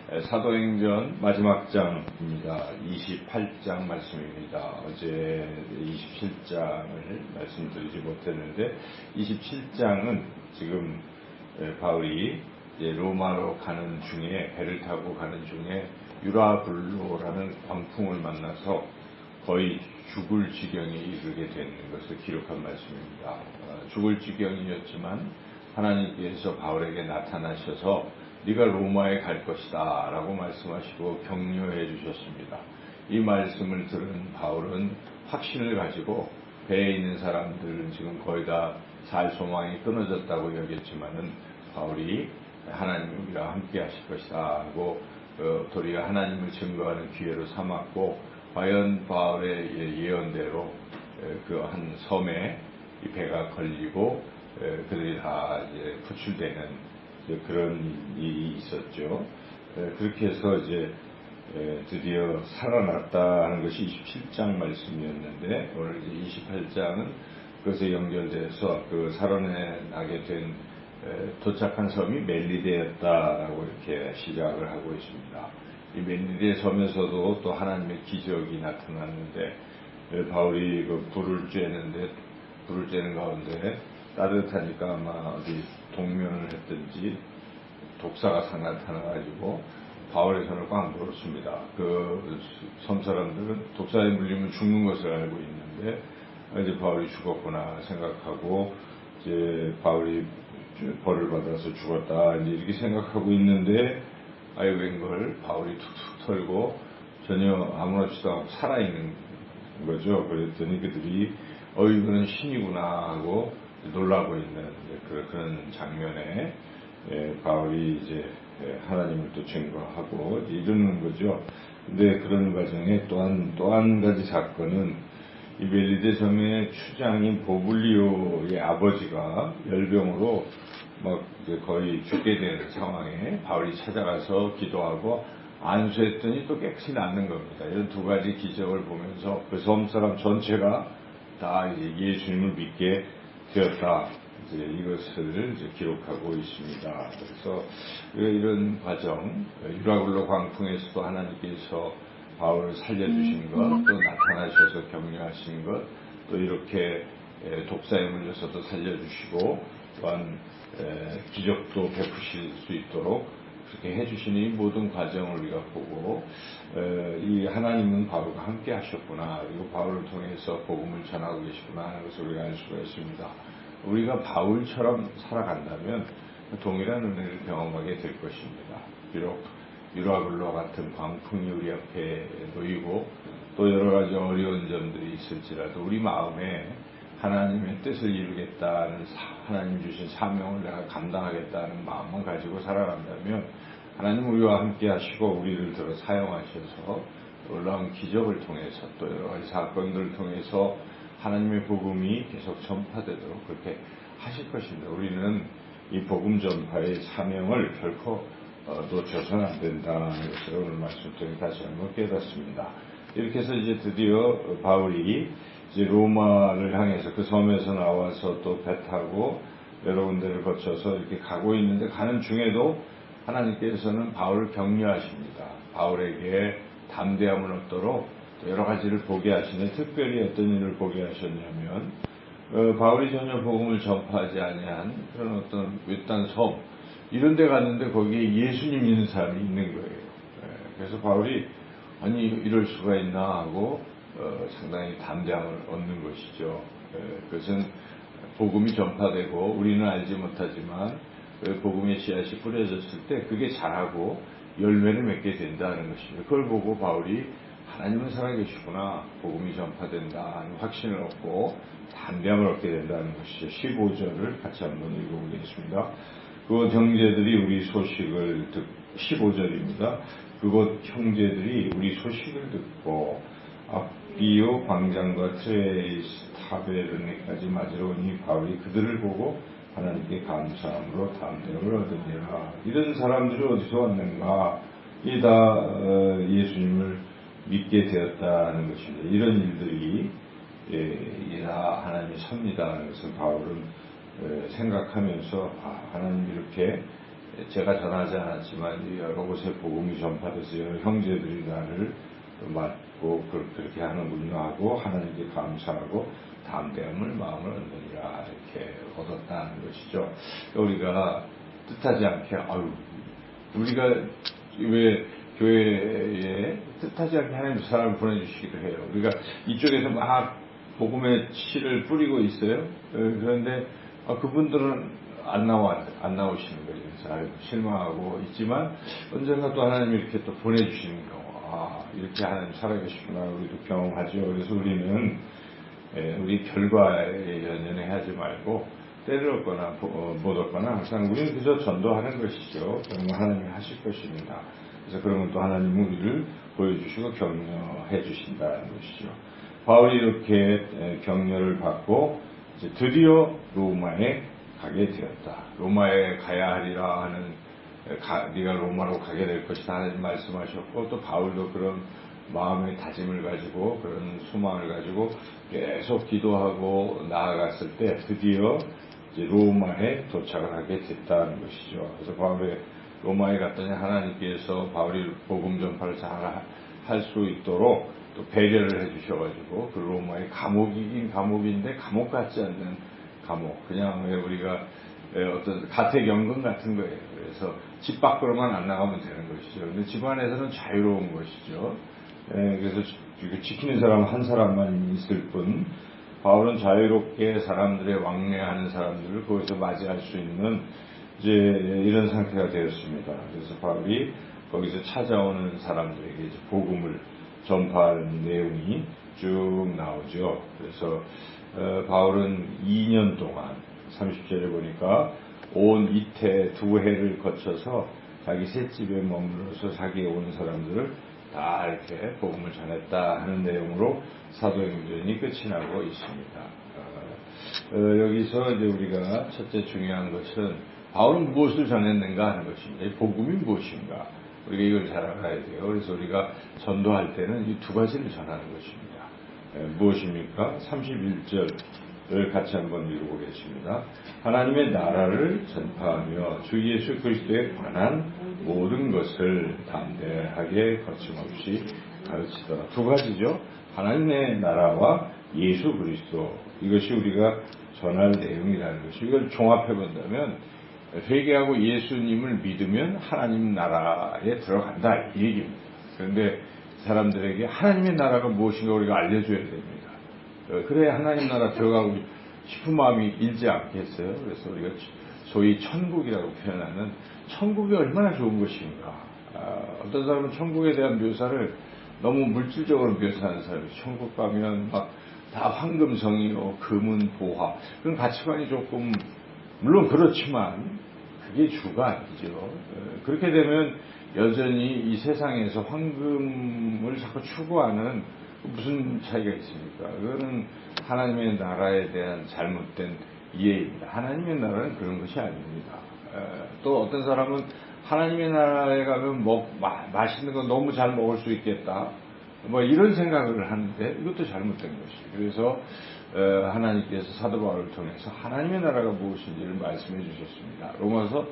사도행전 마지막 장입니다. 28장 말씀입니다. 어제 27장을 말씀드리지 못했는데 27장은 지금 바울이 로마로 가는 중에 배를 타고 가는 중에 유라굴로라는 광풍을 만나서 거의 죽을 지경에 이르게 되는 것을 기록한 말씀입니다. 죽을 지경이었지만 하나님께서 바울에게 나타나셔서 네가 로마에 갈 것이다 라고 말씀하시고 격려해 주셨습니다. 이 말씀을 들은 바울은 확신을 가지고 배에 있는 사람들은 지금 거의 다 살 소망이 끊어졌다고 여겼지만은 바울이 하나님이 우리와 함께 하실 것이다 하고 도리어 하나님을 증거하는 기회로 삼았고, 과연 바울의 예언대로 그 한 섬에 이 배가 걸리고 그들이 다 이제 구출되는 그런 일이 있었죠. 그렇게 해서 이제 드디어 살아났다 하는 것이 27장 말씀이었는데, 오늘 이제 28장은 그것에 연결돼서 그 살아나게 된 도착한 섬이 멜리데였다라고 이렇게 시작을 하고 있습니다. 이 멜리데 섬에서도 또 하나님의 기적이 나타났는데, 바울이 그 불을 쬐는 가운데 따뜻하니까 아마 어디 동면을 했든지 독사가 나타나가지고 바울의 손을 꽉 물었습니다. 그 섬 사람들은 독사에 물리면 죽는 것을 알고 있는데, 이제 바울이 죽었구나 생각하고 이제 바울이 벌을 받아서 죽었다 이제 이렇게 생각하고 있는데, 아예 웬걸 바울이 툭툭 털고 전혀 아무렇지도 않고 살아있는 거죠. 그랬더니 그들이 이거는 신이구나 하고 놀라고 있는 그런 장면에 바울이 이제 하나님을 또 증거하고 이러는 거죠. 근데 그런 과정에 또 한 가지 사건은 이 멜리데 섬의 추장인 보블리오의 아버지가 열병으로 막 이제 거의 죽게 되는 상황에 바울이 찾아가서 기도하고 안수했더니 또 깨끗이 낫는 겁니다. 이런 두 가지 기적을 보면서 그 섬 사람 전체가 다 이제 예수님을 믿게 되었다. 이제 이것을 이제 기록하고 있습니다. 그래서 이런 과정, 유라굴로 광풍에서도 하나님께서 바울을 살려주신 것, 또 나타나셔서 격려하신 것, 또 이렇게 독사에 물려서도 살려주시고, 또한 기적도 베푸실 수 있도록 그렇게 해주시는 이 모든 과정을 우리가 보고, 이 하나님은 바울과 함께 하셨구나, 그리고 바울을 통해서 복음을 전하고 계시구나 하는 것을 우리가 알 수가 있습니다. 우리가 바울처럼 살아간다면 동일한 은혜를 경험하게 될 것입니다. 비록 유라굴로 같은 광풍이 우리 앞에 놓이고 또 여러 가지 어려운 점들이 있을지라도 우리 마음에 하나님의 뜻을 이루겠다는 하나님 주신 사명을 내가 감당하겠다는 마음만 가지고 살아간다면 하나님 우리와 함께 하시고 우리를 들어 사용하셔서 놀라운 기적을 통해서 또 여러 가지 사건들을 통해서 하나님의 복음이 계속 전파되도록 그렇게 하실 것입니다. 우리는 이 복음 전파의 사명을 결코 놓쳐서는 안 된다는 것을 오늘 말씀 통해 다시 한번 깨닫습니다. 이렇게 해서 이제 드디어 바울이 이제 로마를 향해서 그 섬에서 나와서 또 배 타고 여러 군데를 거쳐서 이렇게 가고 있는데, 가는 중에도 하나님께서는 바울을 격려하십니다. 바울에게 담대함을 얻도록 여러 가지를 보게 하시네. 특별히 어떤 일을 보게 하셨냐면, 바울이 전혀 복음을 전파하지 아니한 그런 어떤 외딴 섬 이런 데 갔는데 거기에 예수님 믿는 사람이 있는 거예요. 그래서 바울이 아니 이럴 수가 있나 하고 상당히 담대함을 얻는 것이죠. 그것은 복음이 전파되고 우리는 알지 못하지만 복음의 씨앗이 뿌려졌을 때 그게 자라고 열매를 맺게 된다는 것입니다. 그걸 보고 바울이 하나님은 살아계시구나, 복음이 전파된다 하는 확신을 얻고 담대함을 얻게 된다는 것이죠. 15절을 같이 한번 읽어보겠습니다. 그곳 형제들이 우리 소식을 15절입니다. 그곳 형제들이 우리 소식을 듣고 앞비오 광장과 트레이스 타베르네까지 맞으러 오니 바울이 그들을 보고 하나님께 감사함으로 담대함을 얻으니라. 이런 사람들이 어디서 왔는가? 이 다 예수님을 믿게 되었다는 것입니다. 이런 일들이 다 하나님의 섭니다 하는 것을 바울은 생각하면서 하나님 이렇게 제가 전하지 않았지만 여러 곳에 복음이 전파돼서 여러 형제들이 나를 맞고 그렇게 하는군요 하고 하나님께 감사하고 담대함을 마음을 얻느니라 이렇게 얻었다는 것이죠. 우리가 뜻하지 않게 우리가 왜 교회에 뜻하지 않게 하나님 사람을 보내주시기도 해요. 우리가 이쪽에서 막 복음의 씨를 뿌리고 있어요. 그런데 그분들은 안 나오시는 거예요. 그래서 실망하고 있지만 언젠가 또 하나님이 이렇게 또 보내주시는 경우, 이렇게 하나님 살아계시구나 우리도 경험하죠. 그래서 우리는 우리 결과에 연연해하지 말고 때를 얻거나 못 얻거나 항상 우리는 그저 전도하는 것이죠. 그런 거 하나님이 하실 것입니다. 그래서 그런 것도 하나님은 우리를 보여주시고 격려해 주신다는 것이죠. 바울이 이렇게 격려를 받고 이제 드디어 로마에 가게 되었다. 로마에 가야 하리라 하는 네가 로마로 가게 될 것이다 하는 말씀하셨고 또 바울도 그런 마음의 다짐을 가지고 그런 소망을 가지고 계속 기도하고 나아갔을 때 드디어 이제 로마에 도착을 하게 됐다는 것이죠. 그래서 바울이 로마에 갔더니 하나님께서 바울이 복음 전파를 잘 할 수 있도록 또 배려를 해주셔가지고 그 로마의 감옥이긴 감옥인데 감옥 같지 않는 감옥, 그냥 우리가 어떤 가택연금 같은 거예요. 그래서 집 밖으로만 안 나가면 되는 것이죠. 근데 집 안에서는 자유로운 것이죠. 그래서 지키는 사람 한 사람만 있을 뿐 바울은 자유롭게 사람들의 왕래하는 사람들을 거기서 맞이할 수 있는 이제 이런 상태가 되었습니다. 그래서 바울이 거기서 찾아오는 사람들에게 이제 복음을 전파하는 내용이 쭉 나오죠. 그래서 바울은 2년 동안 30절에 보니까 온 이태 2해를 거쳐서 자기 셋집에 머물러서 자기에 오는 사람들을 다 이렇게 복음을 전했다 하는 내용으로 사도행전이 끝이 나고 있습니다. 여기서 이제 우리가 첫째 중요한 것은 바울은 무엇을 전했는가 하는 것입니다. 복음이 무엇인가? 우리가 이걸 잘 알아야 돼요. 그래서 우리가 전도할 때는 이 두 가지를 전하는 것입니다. 무엇입니까? 31절을 같이 한번 읽어보겠습니다. 하나님의 나라를 전파하며 주 예수 그리스도에 관한 모든 것을 담대하게 거침없이 가르치더라. 두 가지죠. 하나님의 나라와 예수 그리스도, 이것이 우리가 전할 내용이라는 것이, 이걸 종합해 본다면 회개하고 예수님을 믿으면 하나님 나라에 들어간다 이 얘기입니다. 그런데 사람들에게 하나님의 나라가 무엇인가 우리가 알려줘야 됩니다. 그래야 하나님 나라 들어가고 싶은 마음이 일지 않겠어요. 그래서 우리가 소위 천국이라고 표현하는 천국이 얼마나 좋은 것인가. 어떤 사람은 천국에 대한 묘사를 너무 물질적으로 묘사하는 사람이 천국 가면 막 다 황금성이요 금은 보화, 그런 가치관이 조금 물론 그렇지만 그게 주가 아니죠. 그렇게 되면 여전히 이 세상에서 황금을 자꾸 추구하는 무슨 차이가 있습니까? 그거는 하나님의 나라에 대한 잘못된 이해입니다. 하나님의 나라는 그런 것이 아닙니다. 또 어떤 사람은 하나님의 나라에 가면 맛있는 거 너무 잘 먹을 수 있겠다, 이런 생각을 하는데 이것도 잘못된 것이죠. 그래서 하나님께서 사도 바울을 통해서 하나님의 나라가 무엇인지를 말씀해 주셨습니다. 로마서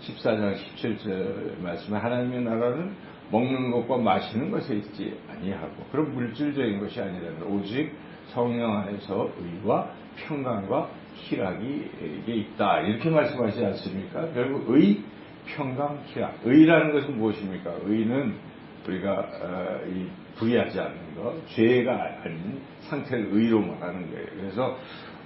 14장 17절 말씀에 하나님의 나라는 먹는 것과 마시는 것에 있지 아니하고 그런 물질적인 것이 아니라는, 오직 성령 안에서 의와 평강과 희락이 있다, 이렇게 말씀하시지 않습니까? 결국 의, 평강, 희락. 의라는 것은 무엇입니까? 의는 우리가 이 불의하지 않는 것, 죄가 아닌 상태를 의로 말하는 거예요. 그래서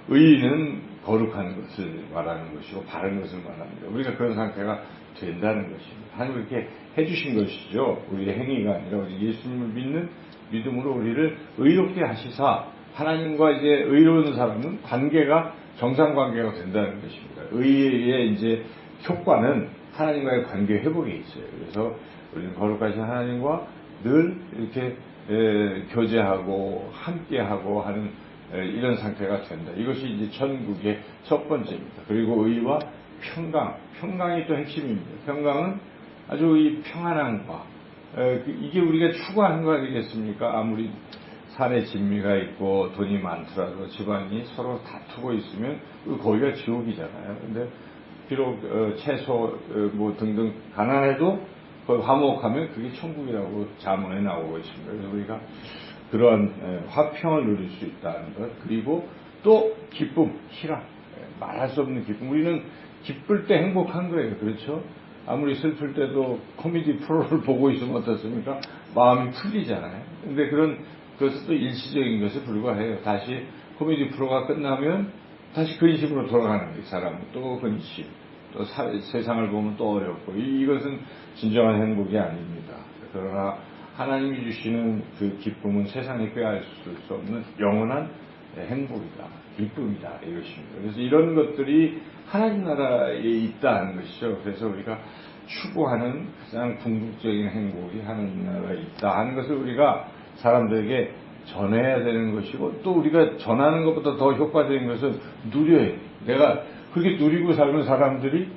의는 거룩한 것을 말하는 것이고 바른 것을 말합니다. 우리가 그런 상태가 된다는 것입니다. 하나님 그렇게 해주신 것이죠. 우리의 행위가 아니라 우리 예수님을 믿는 믿음으로 우리를 의롭게 하시사 하나님과 이제 의로운 사람은 관계가 정상 관계가 된다는 것입니다. 의의 이제 효과는 하나님과의 관계 회복에 있어요. 그래서 우리는 거룩하신 하나님과 늘 이렇게 교제하고 함께하고 하는 이런 상태가 된다. 이것이 이제 천국의 첫 번째입니다. 그리고 의와 평강, 평강이 또 핵심입니다. 평강은 아주 이 평안함과 이게 우리가 추구하는 거 아니겠습니까? 아무리 산에 진미가 있고 돈이 많더라도 집안이 서로 다투고 있으면 거기가 지옥이잖아요. 근데 비록 채소 뭐 등등 가난해도 거의 화목하면 그게 천국이라고 자문에 나오고 있습니다. 그래서 우리가 그러한 화평을 누릴 수 있다는 것, 그리고 또 기쁨, 희락, 말할 수 없는 기쁨. 우리는 기쁠 때 행복한 거예요. 그렇죠? 아무리 슬플 때도 코미디 프로를 보고 있으면 어떻습니까? 마음이 풀리잖아요. 근데 그런 것은 또 일시적인 것에 불과해요. 다시 코미디 프로가 끝나면 다시 근심으로 돌아가는 거예요. 사람은 또 근심, 또 세상을 보면 또 어렵고, 이것은 진정한 행복이 아닙니다. 그러나 하나님이 주시는 그 기쁨은 세상에 빼앗을 수 없는 영원한 행복이다, 기쁨이다, 이것입니다. 그래서 이런 것들이 하나님 나라에 있다는 것이죠. 그래서 우리가 추구하는 가장 궁극적인 행복이 하나님 나라에 있다 하는 것을 우리가 사람들에게 전해야 되는 것이고, 또 우리가 전하는 것보다 더 효과적인 것은 누려야 돼. 내가 그렇게 누리고 살면 사람들이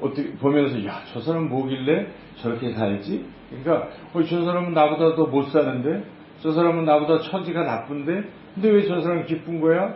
어떻게 보면서, 야, 저 사람 뭐길래 저렇게 살지? 그러니까 저 사람은 나보다 더 못 사는데, 저 사람은 나보다 처지가 나쁜데, 근데 왜 저 사람은 기쁜 거야?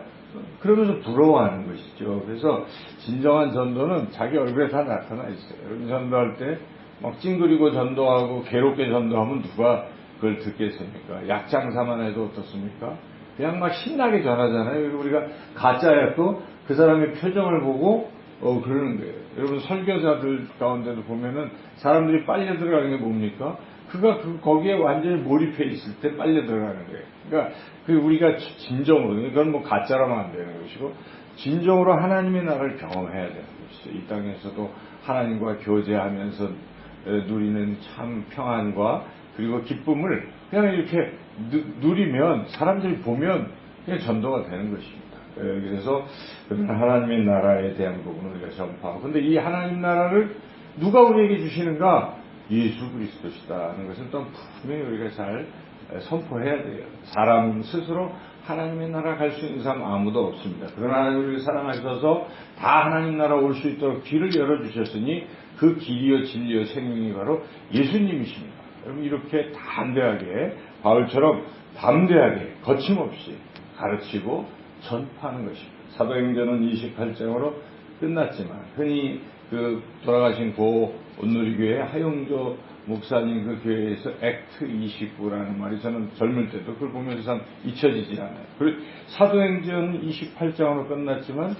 그러면서 부러워하는 것이죠. 그래서 진정한 전도는 자기 얼굴에 다 나타나 있어요. 여러분 전도할 때 막 찡그리고 전도하고 괴롭게 전도하면 누가 그걸 듣겠습니까? 약장사만 해도 어떻습니까? 그냥 막 신나게 전하잖아요. 그리고 우리가 가짜였고 그 사람의 표정을 보고 그러는 거예요. 여러분 설교자들 가운데도 보면은 사람들이 빨려 들어가는 게 뭡니까? 그가 거기에 완전히 몰입해 있을 때 빨려 들어가는 거예요. 그러니까 우리가 진정으로, 이건 뭐 가짜라면 안 되는 것이고, 진정으로 하나님의 나라를 경험해야 되는 것이죠. 이 땅에서도 하나님과 교제하면서 누리는 참 평안과 그리고 기쁨을 그냥 이렇게 누리면, 사람들이 보면 그냥 전도가 되는 것입니다. 그래서 하나님의 나라에 대한 부분을 우리가 전파하고, 근데 이 하나님 나라를 누가 우리에게 주시는가? 예수 그리스도시다는 것을 또 분명히 우리가 잘 선포해야 돼요. 사람 스스로 하나님의 나라 갈 수 있는 사람 아무도 없습니다. 그러나 하나님 우리를 사랑하셔서 다 하나님 나라 올 수 있도록 길을 열어주셨으니 그 길이요 진리요 생명이 바로 예수님이십니다. 여러분 이렇게 담대하게, 바울처럼 담대하게 거침없이 가르치고 전파하는 것입니다. 사도행전은 28장으로 끝났지만, 흔히 돌아가신 고 온누리교회 하용조 목사님 그 교회에서 액트 29라는 말이 저는 젊을 때도 그걸 보면서 참 잊혀지지 않아요. 그리고 사도행전 28장으로 끝났지만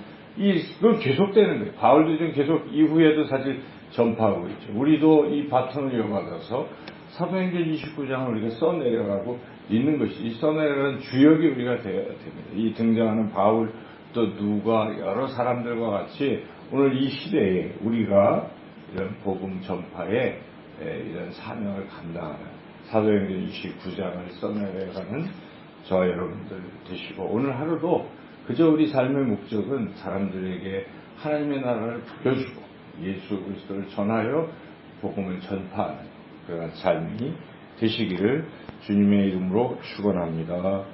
그건 계속되는 거예요. 바울도 지금 계속 이후에도 사실 전파하고 있죠. 우리도 이 바톤을 이어받아서 사도행전 29장을 우리가 써내려가고 있는 것이, 이 써내려가는 주역이 우리가 되어야 됩니다. 이 등장하는 바울, 또 누가, 여러 사람들과 같이 오늘 이 시대에 우리가 이런 복음 전파에 이런 사명을 감당하는 사도행전 29장을 써내려가는 저와 여러분들 되시고, 오늘 하루도 그저 우리 삶의 목적은 사람들에게 하나님의 나라를 보여주고 예수 그리스도를 전하여 복음을 전파하는 그런 삶이 되시기를 주님의 이름으로 축원합니다.